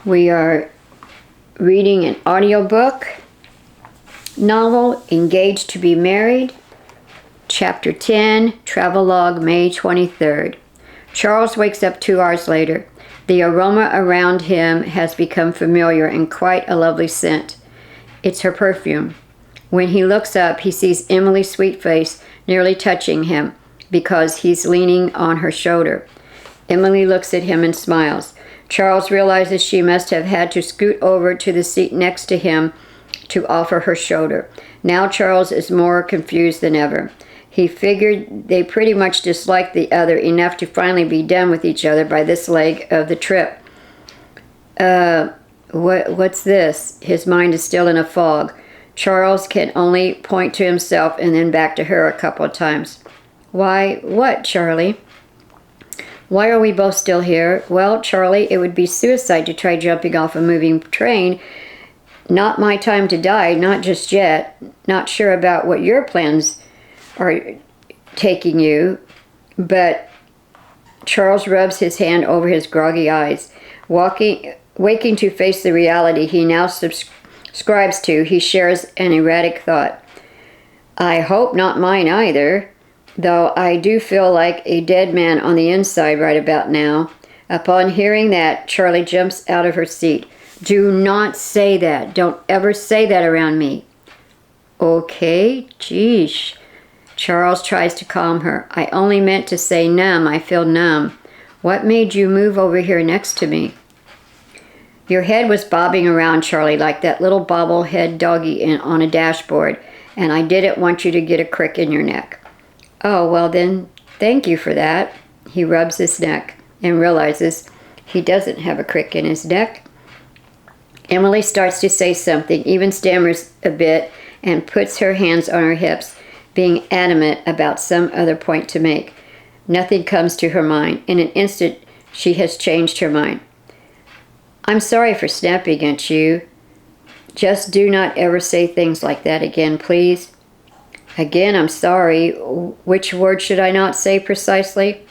We are reading an audiobook novel, Engaged to be Married, Chapter 10, Travelogue, May 23rd. Charles wakes up 2 hours later. The aroma around him has become familiar and quite a lovely scent. It's her perfume. When he looks up, he sees Emily's sweet face nearly touching him because he's leaning on her shoulder. Emily looks at him and smiles. Charles realizes she must have had to scoot over to the seat next to him to offer her shoulder. Now Charles is more confused than ever. He figured they pretty much disliked the other enough to finally be done with each other by this leg of the trip. What's this? His mind is still in a fog. Charles can only point to himself and then back to her a couple of times. Why, what, Charlie? Why are we both still here? Well, Charlie, it would be suicide to try jumping off a moving train. Not my time to die, not just yet. Not sure about what your plans are taking you, but Charles rubs his hand over his groggy eyes. Waking to face the reality he now subscribes to, he shares an erratic thought. I hope not mine either, though I do feel like a dead man on the inside right about now. Upon hearing that, Charlie jumps out of her seat. Do not say that. Don't ever say that around me. Okay, geesh. Charles tries to calm her. I only meant to say numb. I feel numb. What made you move over here next to me? Your head was bobbing around, Charlie, like that little bobblehead doggy on a dashboard, and I didn't want you to get a crick in your neck. Oh, well then, thank you for that. He rubs his neck and realizes he doesn't have a crick in his neck. Emily starts to say something, even stammers a bit, and puts her hands on her hips, being adamant about some other point to make. Nothing comes to her mind. In an instant, she has changed her mind. I'm sorry for snapping at you. Just do not ever say things like that again, please. Again, I'm sorry. Which word should I not say precisely?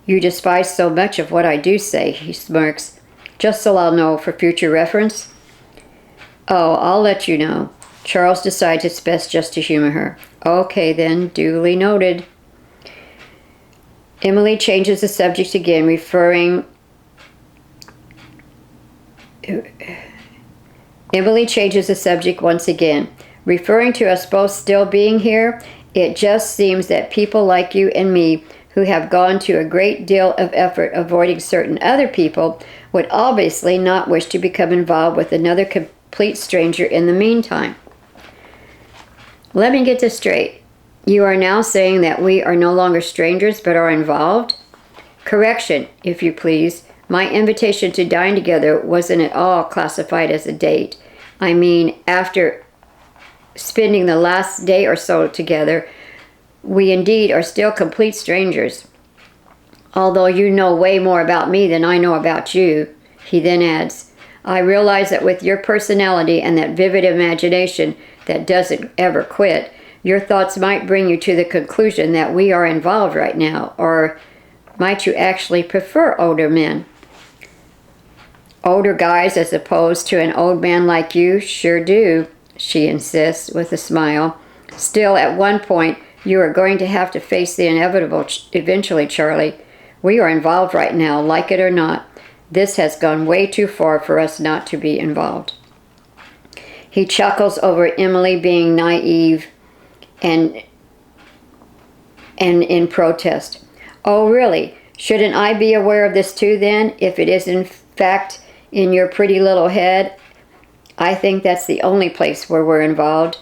You despise so much of what I do say, he smirks. Just so I'll know for future reference. Oh, I'll let you know. Charles decides it's best just to humor her. Okay then, duly noted. Emily changes the subject again, Emily changes the subject once again. Referring to us both still being here, it just seems that people like you and me, who have gone to a great deal of effort avoiding certain other people, would obviously not wish to become involved with another complete stranger in the meantime. Let me get this straight. You are now saying that we are no longer strangers but are involved? Correction, if you please. My invitation to dine together wasn't at all classified as a date. I mean, after spending the last day or so together, we indeed are still complete strangers. Although you know way more about me than I know about you, he then adds, I realize that with your personality and that vivid imagination that doesn't ever quit, your thoughts might bring you to the conclusion that we are involved right now, or might you actually prefer older men? Older guys as opposed to an old man like you? Sure do, she insists with a smile. Still, at one point, you are going to have to face the inevitable eventually, Charlie. We are involved right now, like it or not. This has gone way too far for us not to be involved. He chuckles over Emily being naive and in protest. Oh, really? Shouldn't I be aware of this too then, if it is in fact in your pretty little head? I think that's the only place where we're involved.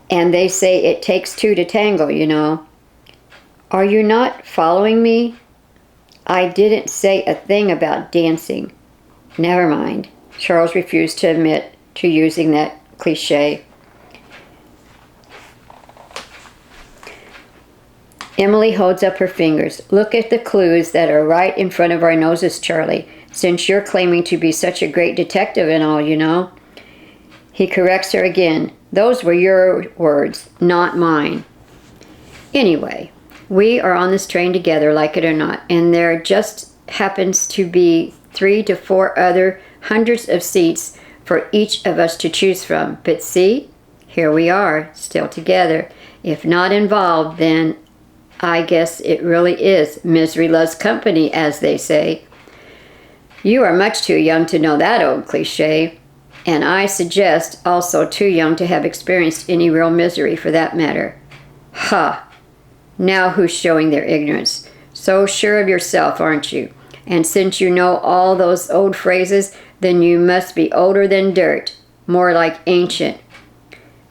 And they say it takes two to tango, you know. Are you not following me? I didn't say a thing about dancing. Never mind. Charles refused to admit to using that cliche. Emily holds up her fingers. Look at the clues that are right in front of our noses, Charlie, since you're claiming to be such a great detective and all, you know. He corrects her again. Those were your words, not mine. Anyway, we are on this train together, like it or not, and there just happens to be 3 to 4 other hundreds of seats for each of us to choose from. But see, here we are, still together. If not involved, then I guess it really is misery loves company, as they say. You are much too young to know that old cliche, and I suggest also too young to have experienced any real misery for that matter. Ha! Now who's showing their ignorance? So sure of yourself, aren't you? And since you know all those old phrases, then you must be older than dirt, more like ancient.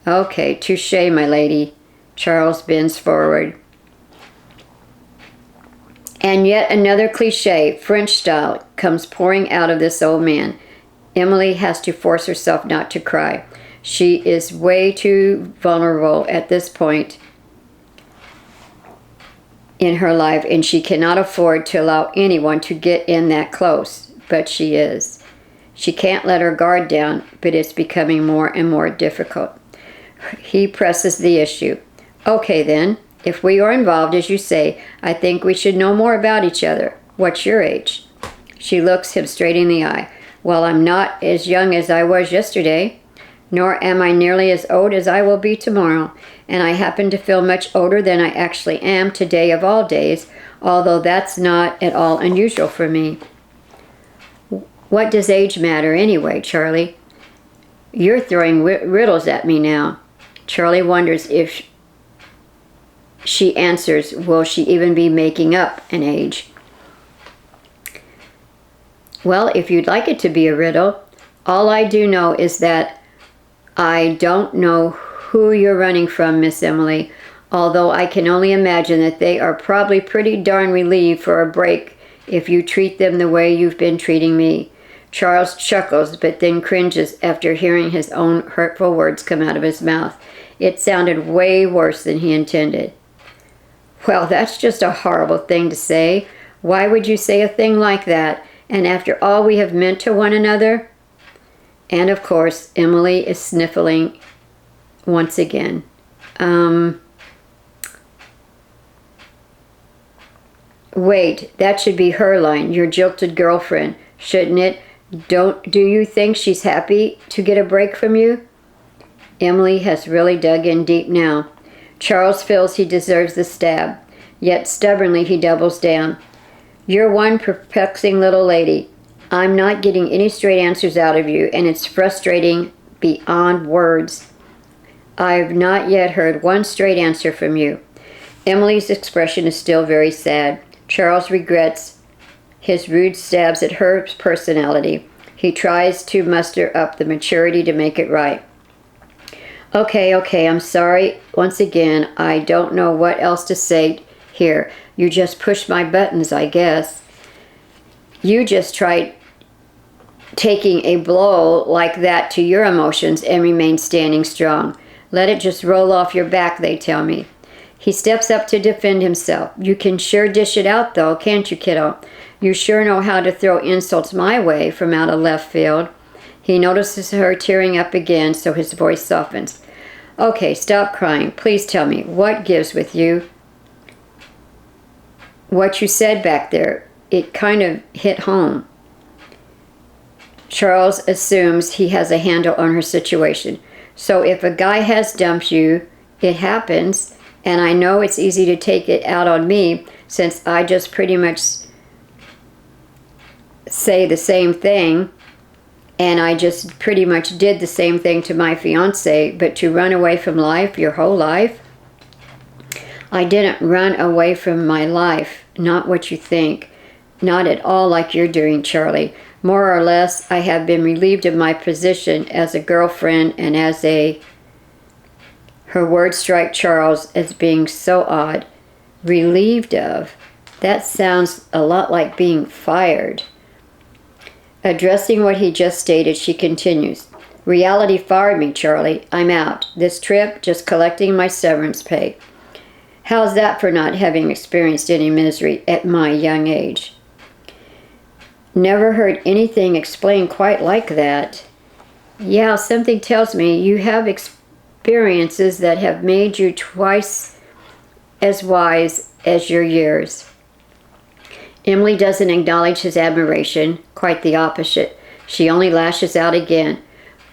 Okay, touché, my lady. Charles bends forward. And yet another cliche, French style, comes pouring out of this old man. Emily has to force herself not to cry. She is way too vulnerable at this point in her life, and she cannot afford to allow anyone to get in that close, but she is. She can't let her guard down, but it's becoming more and more difficult. He presses the issue. Okay then, if we are involved, as you say, I think we should know more about each other. What's your age? She looks him straight in the eye. Well, I'm not as young as I was yesterday, nor am I nearly as old as I will be tomorrow, and I happen to feel much older than I actually am today of all days, although that's not at all unusual for me. What does age matter anyway, Charlie? You're throwing riddles at me now. Charlie wonders if she answers, will she even be making up an age? Well, if you'd like it to be a riddle, all I do know is that I don't know who you're running from, Miss Emily, although I can only imagine that they are probably pretty darn relieved for a break if you treat them the way you've been treating me. Charles chuckles, but then cringes after hearing his own hurtful words come out of his mouth. It sounded way worse than he intended. Well, that's just a horrible thing to say. Why would you say a thing like that? And after all we have meant to one another? And of course, Emily is sniffling once again. Wait, that should be her line, your jilted girlfriend, shouldn't it? Do you think she's happy to get a break from you? Emily has really dug in deep now. Charles feels he deserves the stab, yet stubbornly he doubles down. You're one perplexing little lady. I'm not getting any straight answers out of you, and it's frustrating beyond words. I've not yet heard one straight answer from you. Emily's expression is still very sad. Charles regrets his rude stabs at her personality. He tries to muster up the maturity to make it right. Okay, I'm sorry. Once again, I don't know what else to say here. You just pushed my buttons, I guess. You just tried taking a blow like that to your emotions and remain standing strong. Let it just roll off your back, they tell me. He steps up to defend himself. You can sure dish it out, though, can't you, kiddo? You sure know how to throw insults my way from out of left field. He notices her tearing up again, so his voice softens. Okay, stop crying. Please tell me, what gives with you? What you said back there, it kind of hit home. Charles assumes he has a handle on her situation. So if a guy has dumped you, it happens, and I know it's easy to take it out on me since I just pretty much say the same thing, and I just pretty much did the same thing to my fiance, but to run away from life your whole life? I didn't run away from my life, not what you think. Not at all like you're doing, Charlie. More or less, I have been relieved of my position as a girlfriend and as a... Her words strike Charles as being so odd. Relieved of? That sounds a lot like being fired. Addressing what he just stated, she continues. Reality fired me, Charlie. I'm out. This trip, just collecting my severance pay. How's that for not having experienced any misery at my young age? Never heard anything explained quite like that. Yeah, something tells me you have experiences that have made you twice as wise as your years. Emily doesn't acknowledge his admiration, quite the opposite. She only lashes out again.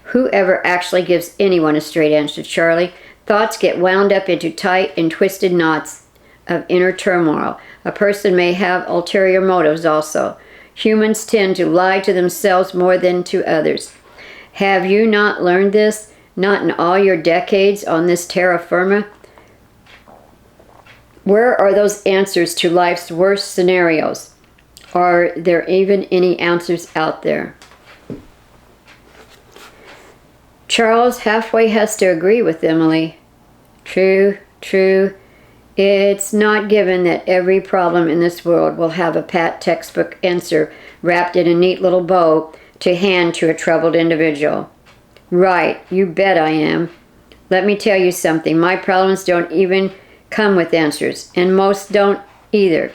Whoever actually gives anyone a straight answer, Charlie? Thoughts get wound up into tight and twisted knots of inner turmoil. A person may have ulterior motives also. Humans tend to lie to themselves more than to others. Have you not learned this? Not in all your decades on this terra firma? Where are those answers to life's worst scenarios? Are there even any answers out there? Charles halfway has to agree with Emily. True, true. It's not given that every problem in this world will have a pat textbook answer wrapped in a neat little bow to hand to a troubled individual. Right, you bet I am. Let me tell you something. My problems don't even come with answers, and most don't either.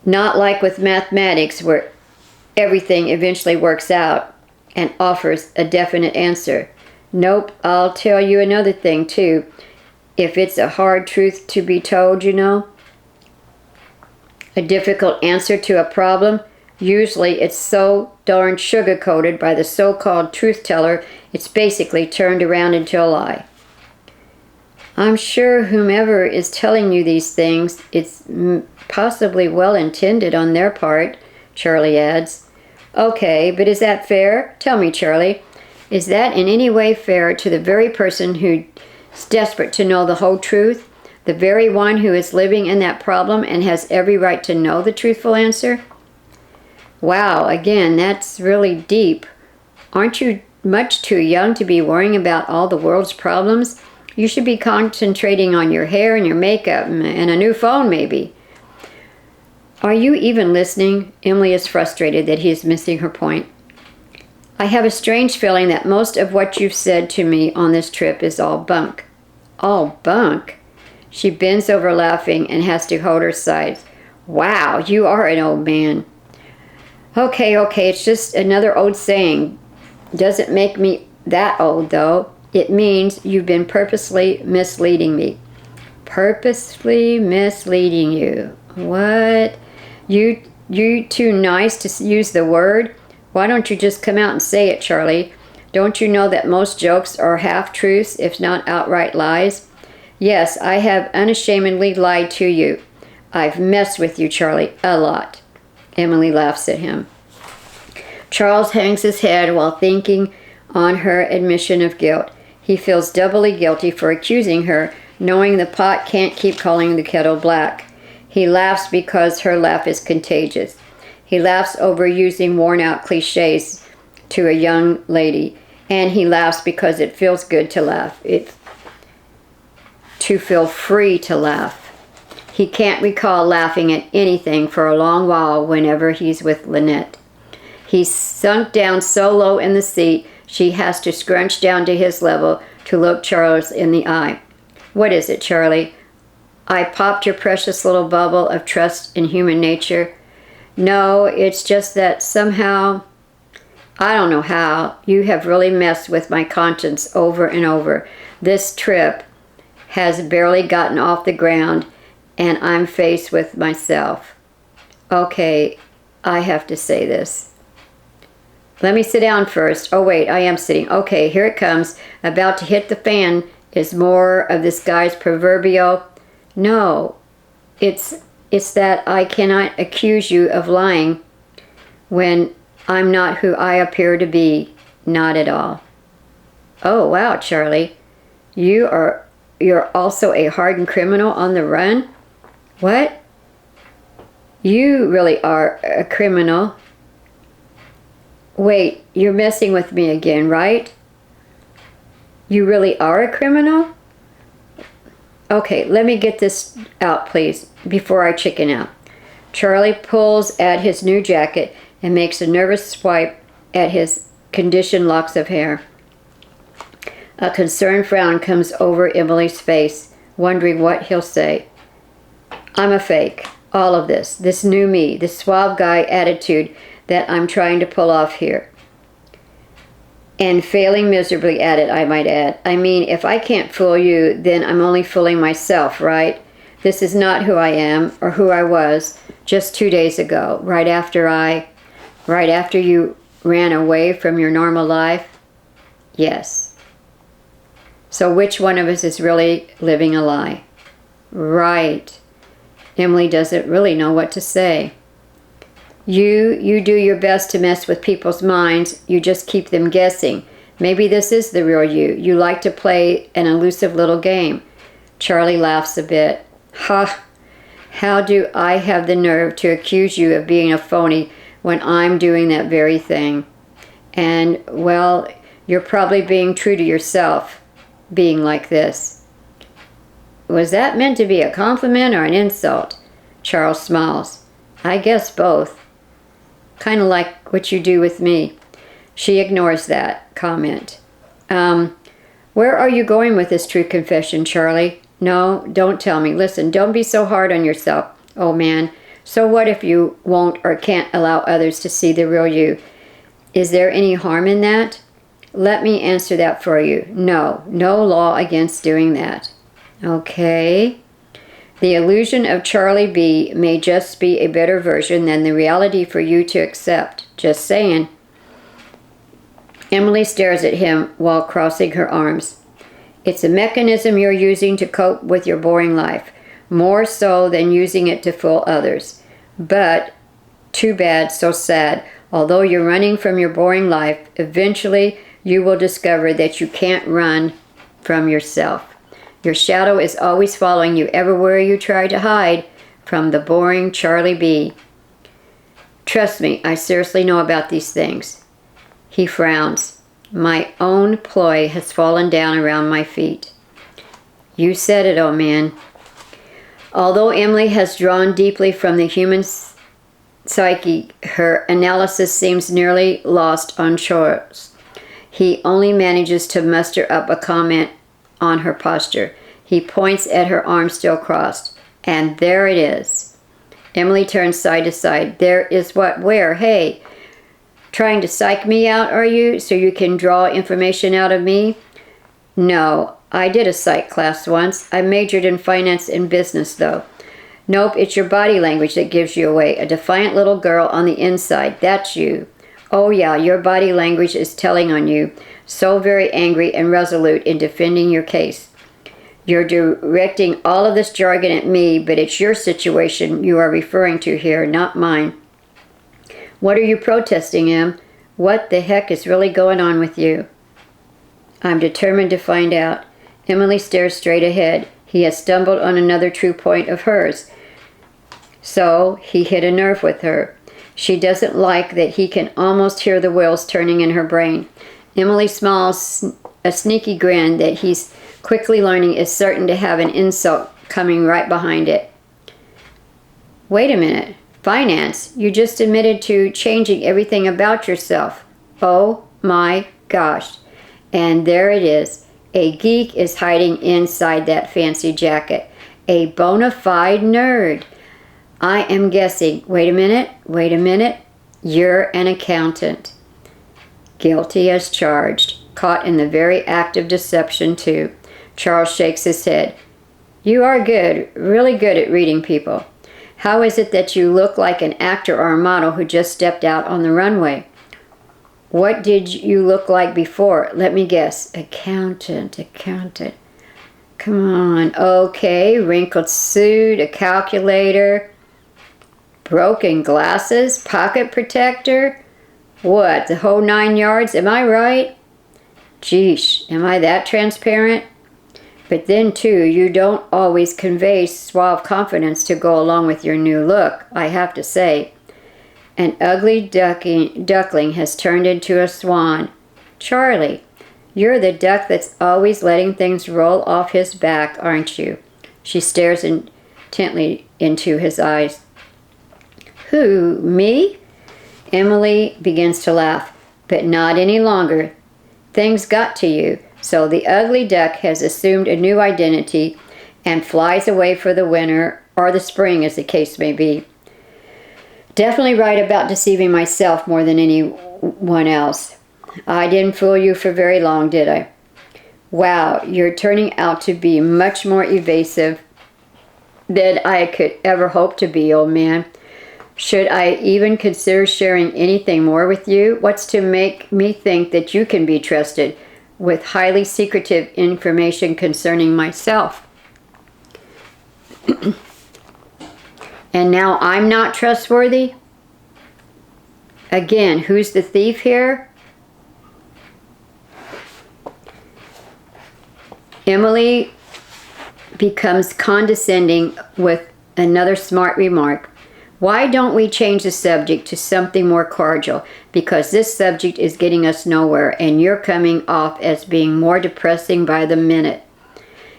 Not like with mathematics, where everything eventually works out and offers a definite answer. Nope, I'll tell you another thing too. If it's a hard truth to be told, you know, a difficult answer to a problem, usually it's so darn sugar-coated by the so-called truth teller, it's basically turned around into a lie. I'm sure whomever is telling you these things, it's possibly well-intended on their part, Charlie adds. Okay, but is that fair? Tell me, Charlie. Is that in any way fair to the very person who's desperate to know the whole truth? The very one who is living in that problem and has every right to know the truthful answer? Wow, again, that's really deep. Aren't you much too young to be worrying about all the world's problems? You should be concentrating on your hair and your makeup and a new phone, maybe. Are you even listening? Emily is frustrated that he is missing her point. I have a strange feeling that most of what you've said to me on this trip is all bunk. All bunk? She bends over laughing and has to hold her sides. Wow, you are an old man. Okay, it's just another old saying. Doesn't make me that old, though. It means you've been purposely misleading me. Purposely misleading you. What? You too nice to use the word? Why don't you just come out and say it, Charlie? Don't you know that most jokes are half-truths, if not outright lies? Yes, I have unashamedly lied to you. I've messed with you, Charlie, a lot. Emily laughs at him. Charles hangs his head while thinking on her admission of guilt. He feels doubly guilty for accusing her, knowing the pot can't keep calling the kettle black. He laughs because her laugh is contagious. He laughs over using worn-out cliches to a young lady, and he laughs because it feels good to laugh. To feel free to laugh. He can't recall laughing at anything for a long while whenever he's with Lynette. He's sunk down so low in the seat, she has to scrunch down to his level to look Charles in the eye. What is it, Charlie? I popped your precious little bubble of trust in human nature? No, it's just that somehow, I don't know how, you have really messed with my conscience over and over. This trip has barely gotten off the ground, and I'm faced with myself. Okay, I have to say this. Let me sit down first. Oh wait, I am sitting. Okay, here it comes. About to hit the fan is more of this guy's proverbial. No, it's that I cannot accuse you of lying when I'm not who I appear to be. Not at all. Oh wow, Charlie, you're also a hardened criminal on the run? What? You really are a criminal. Wait, you're messing with me again, right? You really are a criminal? Okay, let me get this out, please, before I chicken out. Charlie pulls at his new jacket and makes a nervous swipe at his conditioned locks of hair. A concerned frown comes over Emily's face, wondering what he'll say. I'm a fake. All of this new me, this suave guy attitude that I'm trying to pull off here. And failing miserably at it, I might add. I mean, if I can't fool you, then I'm only fooling myself, right? This is not who I am or who I was just 2 days ago, right after you ran away from your normal life. Yes. So which one of us is really living a lie? Right. Emily doesn't really know what to say. You do your best to mess with people's minds. You just keep them guessing. Maybe this is the real you. You like to play an elusive little game. Charlie laughs a bit. Ha! How do I have the nerve to accuse you of being a phony when I'm doing that very thing? And, well, you're probably being true to yourself, being like this. Was that meant to be a compliment or an insult? Charles smiles. I guess both. Kind of like what you do with me. She ignores that comment. Where are you going with this true confession, Charlie? No, don't tell me. Listen, don't be so hard on yourself. Oh, man. So what if you won't or can't allow others to see the real you? Is there any harm in that? Let me answer that for you. No law against doing that. Okay. The illusion of Charlie B may just be a better version than the reality for you to accept. Just saying. Emily stares at him while crossing her arms. It's a mechanism you're using to cope with your boring life, more so than using it to fool others. But, too bad, so sad, although you're running from your boring life, eventually you will discover that you can't run from yourself. Your shadow is always following you everywhere you try to hide from the boring Charlie B. Trust me, I seriously know about these things. He frowns. My own ploy has fallen down around my feet. You said it, oh man. Although Emily has drawn deeply from the human psyche, her analysis seems nearly lost on Charles. He only manages to muster up a comment on her posture. He points at her arms still crossed. And there it is. Emily turns side to side. There is what? Where? Hey, trying to psych me out, are you? So you can draw information out of me? No, I did a psych class once. I majored in finance and business, though. Nope, it's your body language that gives you away. A defiant little girl on the inside. That's you. Oh yeah, your body language is telling on you. So very angry and resolute in defending your case. You're directing all of this jargon at me, but it's your situation you are referring to here, not mine. What are you protesting, Em? What the heck is really going on with you? I'm determined to find out. Emily stares straight ahead. He has stumbled on another true point of hers. So he hit a nerve with her. She doesn't like that he can almost hear the wheels turning in her brain. Emily smiles a sneaky grin that he's quickly learning is certain to have an insult coming right behind it. Wait a minute. Finance? You just admitted to changing everything about yourself. Oh my gosh. And there it is. A geek is hiding inside that fancy jacket. A bona fide nerd. I am guessing. Wait a minute. You're an accountant. Guilty as charged. Caught in the very act of deception, too. Charles shakes his head. You are good, really good at reading people. How is it that you look like an actor or a model who just stepped out on the runway? What did you look like before? Let me guess. Accountant. Come on. Okay, wrinkled suit, a calculator, broken glasses, pocket protector. What, the whole 9 yards? Am I right? Geesh, am I that transparent? But then, too, you don't always convey suave confidence to go along with your new look, I have to say. An ugly duckling has turned into a swan. Charlie, you're the duck that's always letting things roll off his back, aren't you? She stares intently into his eyes. Who, me? Emily begins to laugh, but not any longer. Things got to you. So the ugly duck has assumed a new identity and flies away for the winter or the spring, as the case may be. Definitely right about deceiving myself more than anyone else. I didn't fool you for very long, did I? Wow, you're turning out to be much more evasive than I could ever hope to be, old man. Should I even consider sharing anything more with you? What's to make me think that you can be trusted with highly secretive information concerning myself? And now I'm not trustworthy? Again, who's the thief here? Emily becomes condescending with another smart remark. Why don't we change the subject to something more cordial? Because this subject is getting us nowhere, and you're coming off as being more depressing by the minute.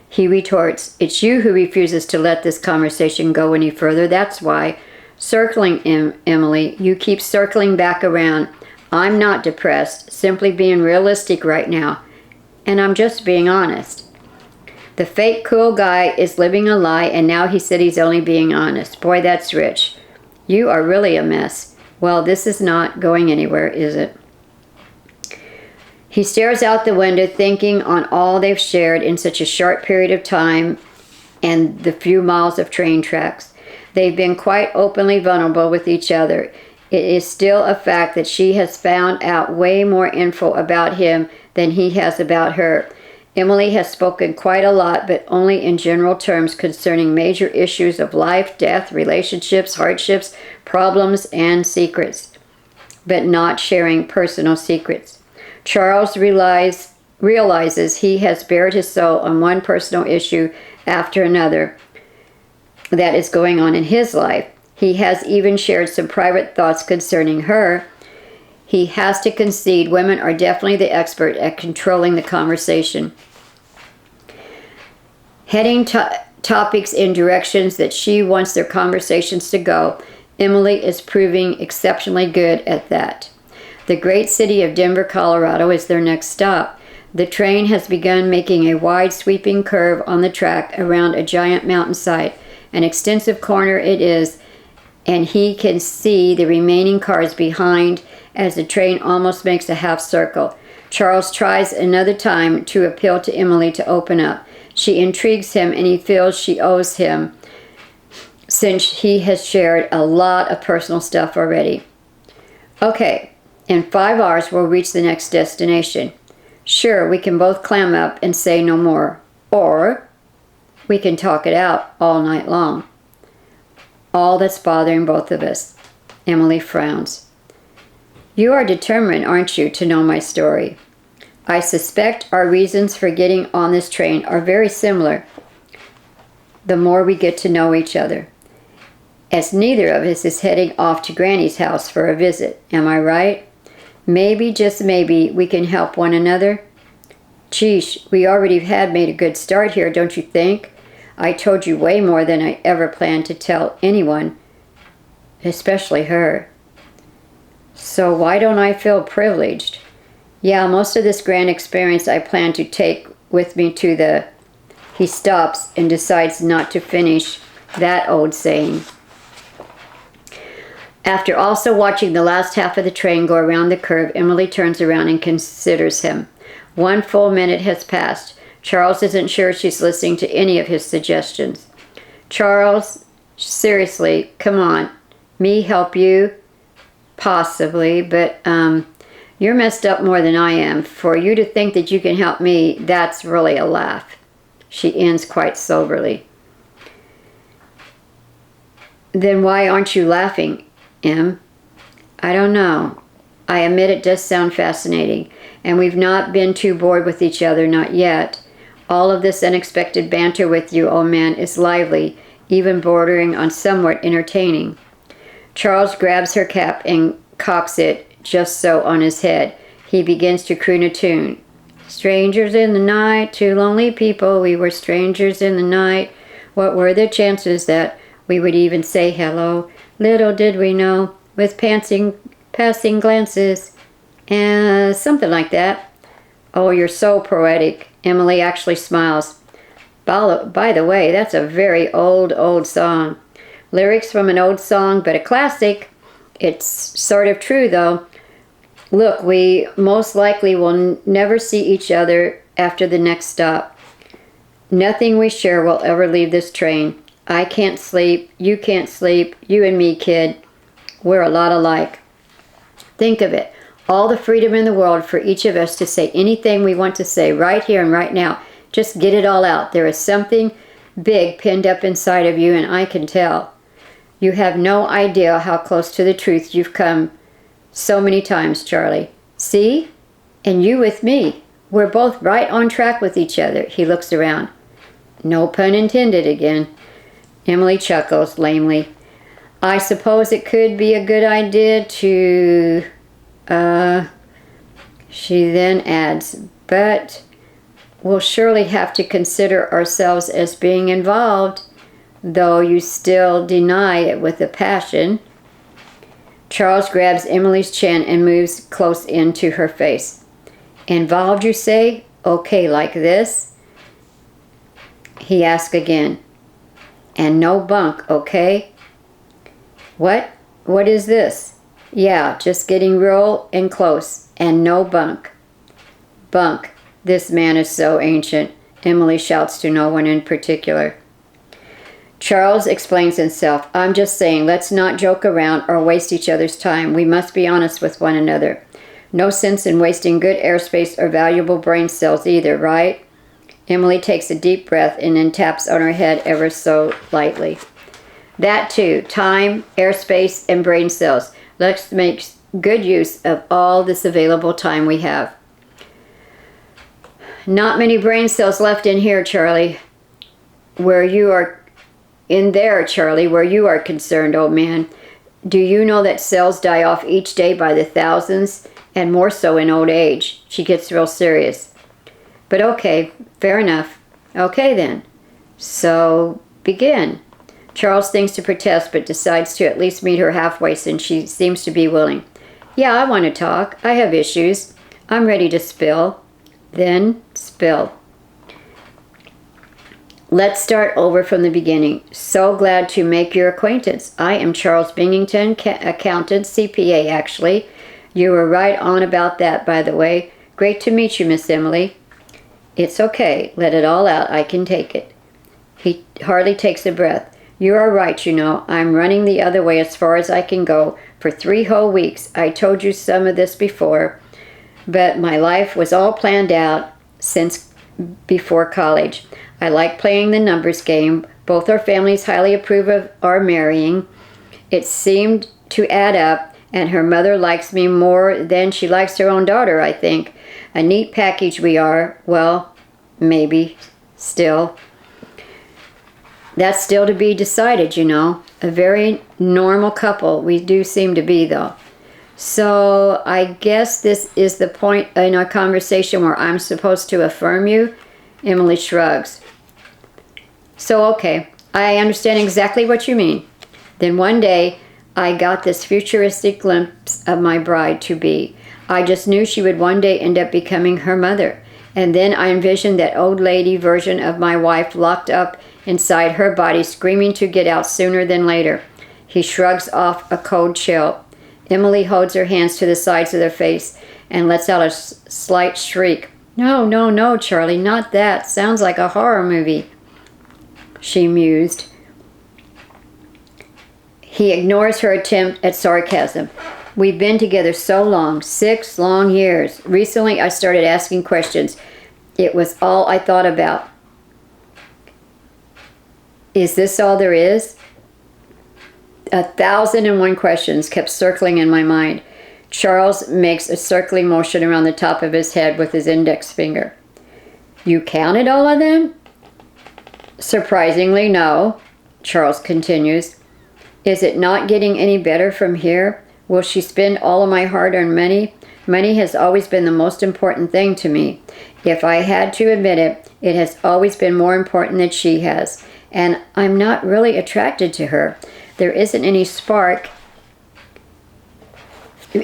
He retorts, it's you who refuses to let this conversation go any further. That's why. Circling, Emily, you keep circling back around. I'm not depressed, simply being realistic right now. And I'm just being honest. The fake cool guy is living a lie, and now he said he's only being honest. Boy, that's rich. You are really a mess. Well, this is not going anywhere, is it? He stares out the window, thinking on all they've shared in such a short period of time and the few miles of train tracks. They've been quite openly vulnerable with each other. It is still a fact that she has found out way more info about him than he has about her. Emily has spoken quite a lot, but only in general terms concerning major issues of life, death, relationships, hardships, problems, and secrets, but not sharing personal secrets. Charles realizes he has bared his soul on one personal issue after another that is going on in his life. He has even shared some private thoughts concerning her. He has to concede women are definitely the expert at controlling the conversation. Heading topics in directions that she wants their conversations to go, Emily is proving exceptionally good at that. The great city of Denver, Colorado is their next stop. The train has begun making a wide sweeping curve on the track around a giant mountainside. An extensive corner it is, and he can see the remaining cars behind as the train almost makes a half circle. Charles tries another time to appeal to Emily to open up. She intrigues him, and he feels she owes him, since he has shared a lot of personal stuff already. Okay, in 5 hours we'll reach the next destination. Sure, we can both clam up and say no more. Or we can talk it out all night long. All that's bothering both of us. Emily frowns. You are determined, aren't you, to know my story? I suspect our reasons for getting on this train are very similar the more we get to know each other, as neither of us is heading off to Granny's house for a visit. Am I right? Maybe, just maybe, we can help one another. Geesh, we already had made a good start here, don't you think? I told you way more than I ever planned to tell anyone, especially her. So why don't I feel privileged? Yeah, most of this grand experience I plan to take with me to the... He stops and decides not to finish that old saying. After also watching the last half of the train go around the curve, Emily turns around and considers him. 1 full minute has passed. Charles isn't sure she's listening to any of his suggestions. Charles, seriously, come on. Me help you? Possibly, but you're messed up more than I am. For you to think that you can help me, that's really a laugh. She ends quite soberly. Then why aren't you laughing, Em? I don't know. I admit it does sound fascinating, and we've not been too bored with each other, not yet. All of this unexpected banter with you, old man, is lively, even bordering on somewhat entertaining. Charles grabs her cap and cocks it just so on his head. He begins to croon a tune. Strangers in the night, 2 lonely people, we were strangers in the night. What were the chances that we would even say hello? Little did we know, with passing glances, and something like that. Oh, you're so poetic. Emily actually smiles. By the way, that's a very old song. Lyrics from an old song, but a classic. It's sort of true, though. Look, we most likely will never see each other after the next stop. Nothing we share will ever leave this train. I can't sleep. You can't sleep. You and me, kid. We're a lot alike. Think of it. All the freedom in the world for each of us to say anything we want to say right here and right now. Just get it all out. There is something big pinned up inside of you, and I can tell. You have no idea how close to the truth you've come so many times, Charlie. See? And you with me. We're both right on track with each other. He looks around. No pun intended again. Emily chuckles lamely. I suppose it could be a good idea to... She then adds, but we'll surely have to consider ourselves as being involved, though you still deny it with a passion. Charles grabs Emily's chin and moves close into her face. Involved, you say? Okay, like this? He asks again. And no bunk, okay? What? What is this? Yeah, just getting real and close, and no bunk. Bunk. This man is so ancient, Emily shouts to no one in particular. Charles explains himself. I'm just saying, let's not joke around or waste each other's time. We must be honest with one another. No sense in wasting good airspace or valuable brain cells either, right? Emily takes a deep breath and then taps on her head ever so lightly. That too, time, airspace, and brain cells. Let's make good use of all this available time we have. Not many brain cells left in here, Charlie. Where you are concerned, old man. Do you know that cells die off each day by the thousands, and more so in old age? She gets real serious. But okay, fair enough. Okay then. So, begin. Charles thinks to protest, but decides to at least meet her halfway since she seems to be willing. Yeah, I want to talk. I have issues. I'm ready to spill. Then spill. Let's start over from the beginning. So glad to make your acquaintance. I am Charles Bingenton, accountant, CPA actually. You were right on about that, by the way. Great to meet you, Miss Emily. It's okay. Let it all out. I can take it. He hardly takes a breath. You are right, you know. I'm running the other way as far as I can go for 3 whole weeks. I told you some of this before, but my life was all planned out since before college. I like playing the numbers game. Both our families highly approve of our marrying. It seemed to add up, and her mother likes me more than she likes her own daughter, I think. A neat package we are. Well, maybe. Still. That's still to be decided, you know. A very normal couple we do seem to be, though. So I guess this is the point in our conversation where I'm supposed to affirm you? Emily shrugs. So, okay, I understand exactly what you mean. Then one day, I got this futuristic glimpse of my bride-to-be. I just knew she would one day end up becoming her mother. And then I envisioned that old lady version of my wife locked up inside her body, screaming to get out sooner than later. He shrugs off a cold chill. Emily holds her hands to the sides of their face and lets out a slight shriek. No, no, no, Charlie, not that. Sounds like a horror movie, she mused. He ignores her attempt at sarcasm. We've been together so long, 6 long years. Recently, I started asking questions. It was all I thought about. Is this all there is? 1,001 questions kept circling in my mind. Charles makes a circling motion around the top of his head with his index finger. You counted all of them? Surprisingly, no, Charles continues. Is it not getting any better from here? Will she spend all of my hard-earned money? Money has always been the most important thing to me. If I had to admit it, it has always been more important than she has. And I'm not really attracted to her. There isn't any spark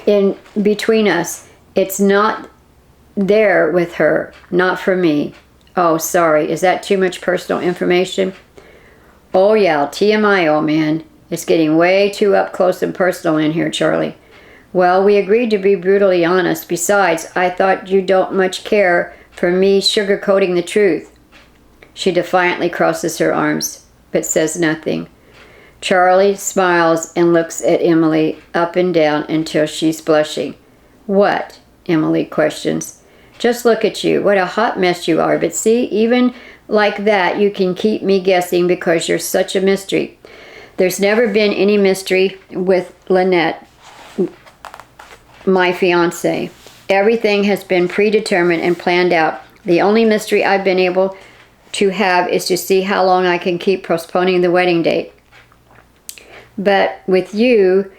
in between us. It's not there with her, not for me. Oh, sorry, is that too much personal information? Oh yeah, TMI, old man. It's getting way too up close and personal in here, Charlie. Well, we agreed to be brutally honest. Besides, I thought you don't much care for me sugarcoating the truth. She defiantly crosses her arms. but says nothing. Charlie smiles and looks at Emily up and down until she's blushing. What? Emily questions. Just look at you. What a hot mess you are. But see, even like that, you can keep me guessing because you're such a mystery. There's never been any mystery with Lynette, my fiancée. Everything has been predetermined and planned out. The only mystery I've been able to have is to see how long I can keep postponing the wedding date. But with you,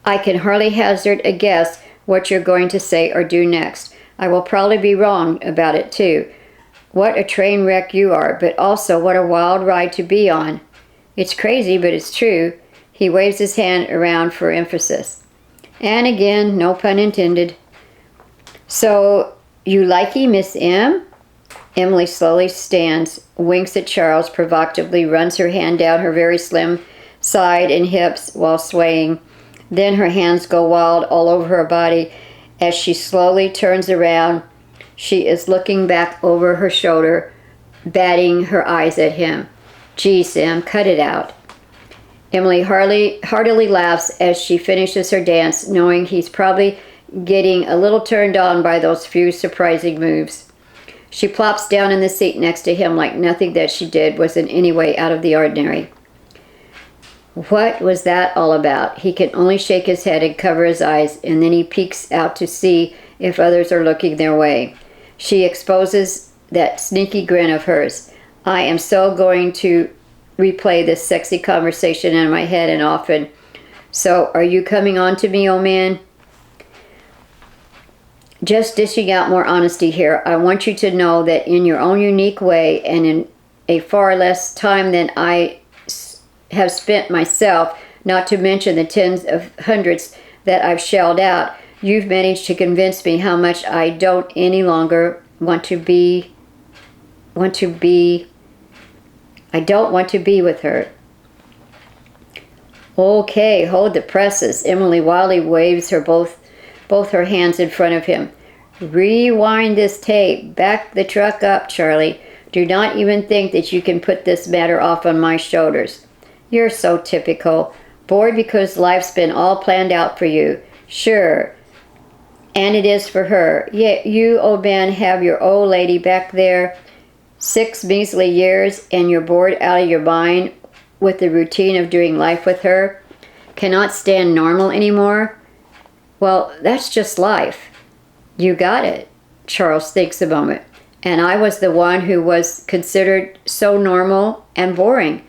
I can hardly hazard a guess what you're going to say or do next. I will probably be wrong about it too. What a train wreck you are, but also what a wild ride to be on. It's crazy, but it's true. He waves his hand around for emphasis. And again, no pun intended. So, you likey, Miss M? Emily slowly stands, winks at Charles provocatively, runs her hand down her very slim side and hips while swaying. Then her hands go wild all over her body. As she slowly turns around, she is looking back over her shoulder, batting her eyes at him. Gee, Sam, cut it out. Emily heartily laughs as she finishes her dance, knowing he's probably getting a little turned on by those few surprising moves. She plops down in the seat next to him like nothing that she did was in any way out of the ordinary. What was that all about? He can only shake his head and cover his eyes, and then he peeks out to see if others are looking their way. She exposes that sneaky grin of hers. I am so going to replay this sexy conversation in my head and often. So, are you coming on to me, oh man? Just dishing out more honesty here. I want you to know that in your own unique way and in a far less time than I have spent myself, not to mention the tens of hundreds that I've shelled out, you've managed to convince me how much I don't any longer want to be with her. Okay, hold the presses. Emily wildly waves her both her hands in front of him. Rewind this tape. Back the truck up, Charlie. Do not even think that you can put this matter off on my shoulders. You're so typical. Bored because life's been all planned out for you. Sure. And it is for her. Yet you, old man, have your old lady back there 6 measly years and you're bored out of your mind with the routine of doing life with her. Cannot stand normal anymore. Well, that's just life. You got it. Charles thinks a moment. And I was the one who was considered so normal and boring.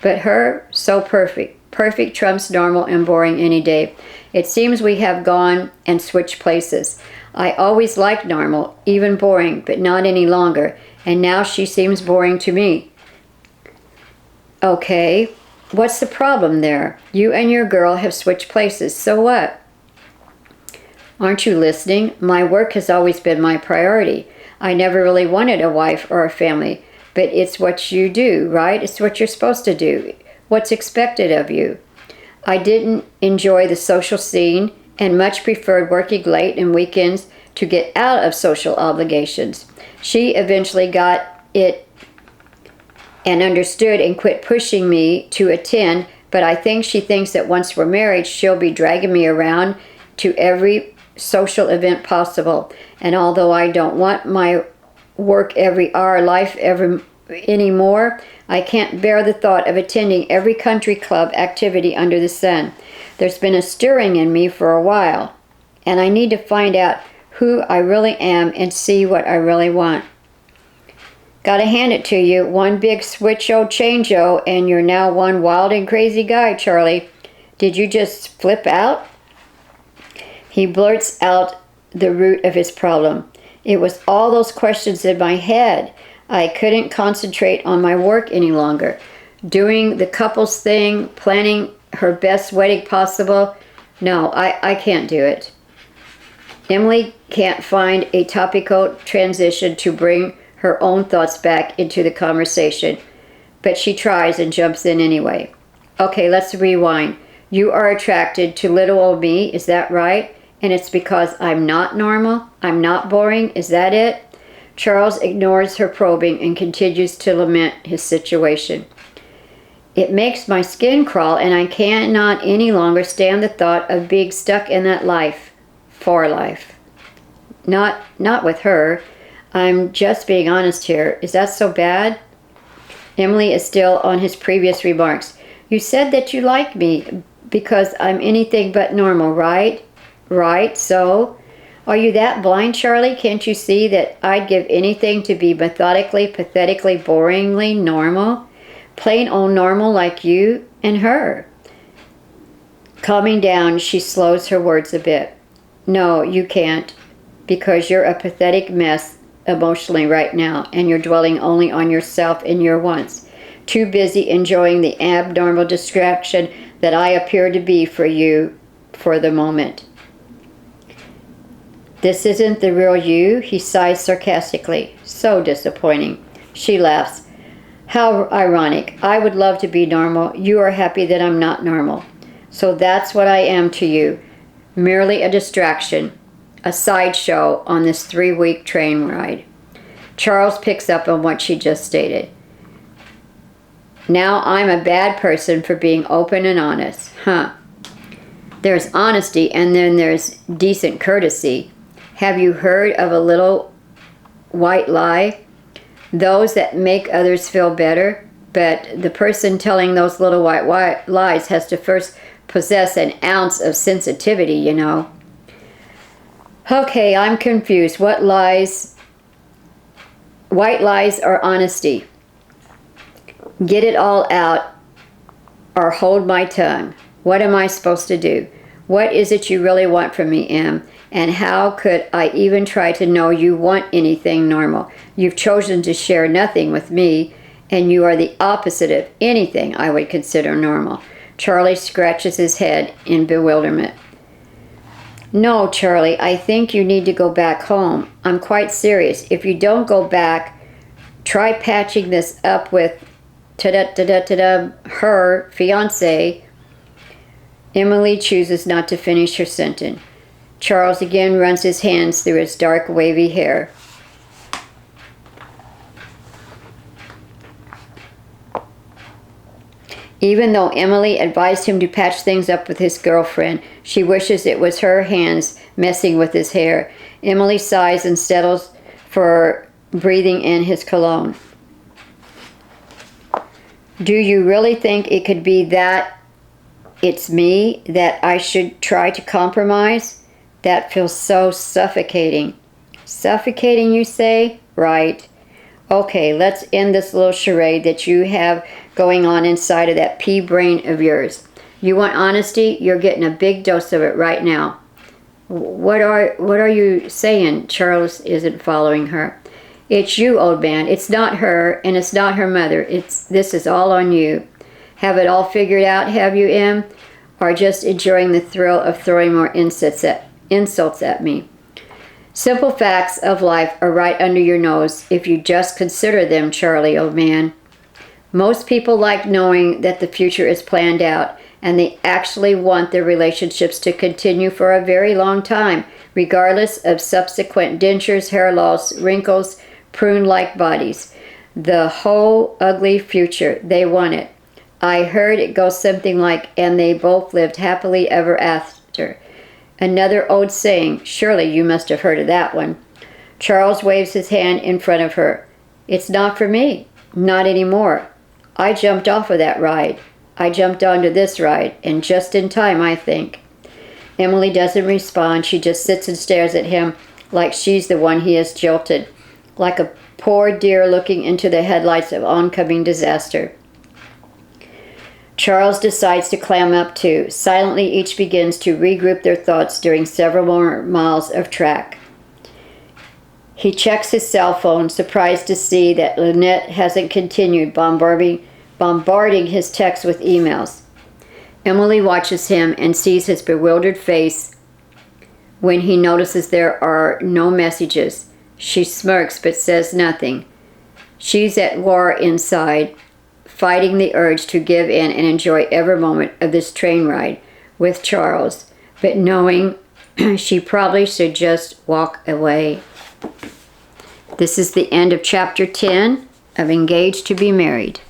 But her, so perfect. Perfect trumps normal and boring any day. It seems we have gone and switched places. I always liked normal, even boring, but not any longer. And now she seems boring to me. Okay, what's the problem there? You and your girl have switched places, so what? Aren't you listening? My work has always been my priority. I never really wanted a wife or a family. But it's what you do, right? It's what you're supposed to do. What's expected of you. I didn't enjoy the social scene and much preferred working late and weekends to get out of social obligations. She eventually got it and understood and quit pushing me to attend, but I think she thinks that once we're married, she'll be dragging me around to every social event possible. And although I don't want my work every hour life anymore, I can't bear the thought of attending every country club activity under the sun. There's been a stirring in me for a while, and I need to find out who I really am and see what I really want. Gotta hand it to you, one big switch-o change-o, and you're now one wild and crazy guy, Charlie. Did you just flip out? He blurts out the root of his problem. It was all those questions in my head. I couldn't concentrate on my work any longer. Doing the couples thing, planning her best wedding possible. No, I can't do it. Emily can't find a topical transition to bring her own thoughts back into the conversation, but she tries and jumps in anyway. Okay, let's rewind. You are attracted to little old me, is that right? And it's because I'm not normal? I'm not boring? Is that it? Charles ignores her probing and continues to lament his situation. It makes my skin crawl, and I cannot any longer stand the thought of being stuck in that life. For life. Not with her. I'm just being honest here. Is that so bad? Emily is still on his previous remarks. You said that you like me because I'm anything but normal, right? Right, so? Are you that blind, Charlie? Can't you see that I'd give anything to be methodically, pathetically, boringly normal? Plain old normal like you and her. Calming down, she slows her words a bit. No, you can't, because you're a pathetic mess emotionally right now, and you're dwelling only on yourself and your wants. Too busy enjoying the abnormal distraction that I appear to be for you for the moment. This isn't the real you, he sighs sarcastically. So disappointing. She laughs. How ironic. I would love to be normal. You are happy that I'm not normal. So that's what I am to you. Merely a distraction. A sideshow on this 3-week train ride. Charles picks up on what she just stated. Now I'm a bad person for being open and honest. There's honesty and then there's decent courtesy. Have you heard of a little white lie? Those that make others feel better, but the person telling those little white lies has to first possess an ounce of sensitivity, you know. Okay, I'm confused. What lies? White lies or honesty? Get it all out or hold my tongue. What am I supposed to do? What is it you really want from me, Em? And how could I even try to know you want anything normal? You've chosen to share nothing with me, and you are the opposite of anything I would consider normal. Charlie scratches his head in bewilderment. No, Charlie, I think you need to go back home. I'm quite serious. If you don't go back, try patching this up with her fiancee. Emily chooses not to finish her sentence. Charles again runs his hands through his dark, wavy hair. Even though Emily advised him to patch things up with his girlfriend, she wishes it was her hands messing with his hair. Emily sighs and settles for breathing in his cologne. Do you really think it could be that it's me, that I should try to compromise? That feels so suffocating. Suffocating, you say? Right. Okay, let's end this little charade that you have going on inside of that pea brain of yours. You want honesty? You're getting a big dose of it right now. What are you saying? Charles isn't following her. It's you, old man. It's not her, and it's not her mother. This is all on you. Have it all figured out, have you, Em? Or just enjoying the thrill of throwing more insults at me? Simple facts of life are right under your nose if you just consider them, Charlie, old man. Most people like knowing that the future is planned out, and they actually want their relationships to continue for a very long time, regardless of subsequent dentures, hair loss, wrinkles, prune-like bodies. The whole ugly future, they want it. I heard it goes something like, and they both lived happily ever after. Another old saying. Surely you must have heard of that one. Charles waves his hand in front of her. It's not for me. Not anymore. I jumped off of that ride. I jumped onto this ride, and just in time, I think. Emily doesn't respond. She just sits and stares at him like she's the one he has jilted, like a poor deer looking into the headlights of oncoming disaster. Charles decides to clam up too. Silently, each begins to regroup their thoughts during several more miles of track. He checks his cell phone, surprised to see that Lynette hasn't continued bombarding his texts with emails. Emily watches him and sees his bewildered face when he notices there are no messages. She smirks but says nothing. She's at war inside, fighting the urge to give in and enjoy every moment of this train ride with Charles, but knowing she probably should just walk away. This is the end of chapter 10 of Engaged to be Married.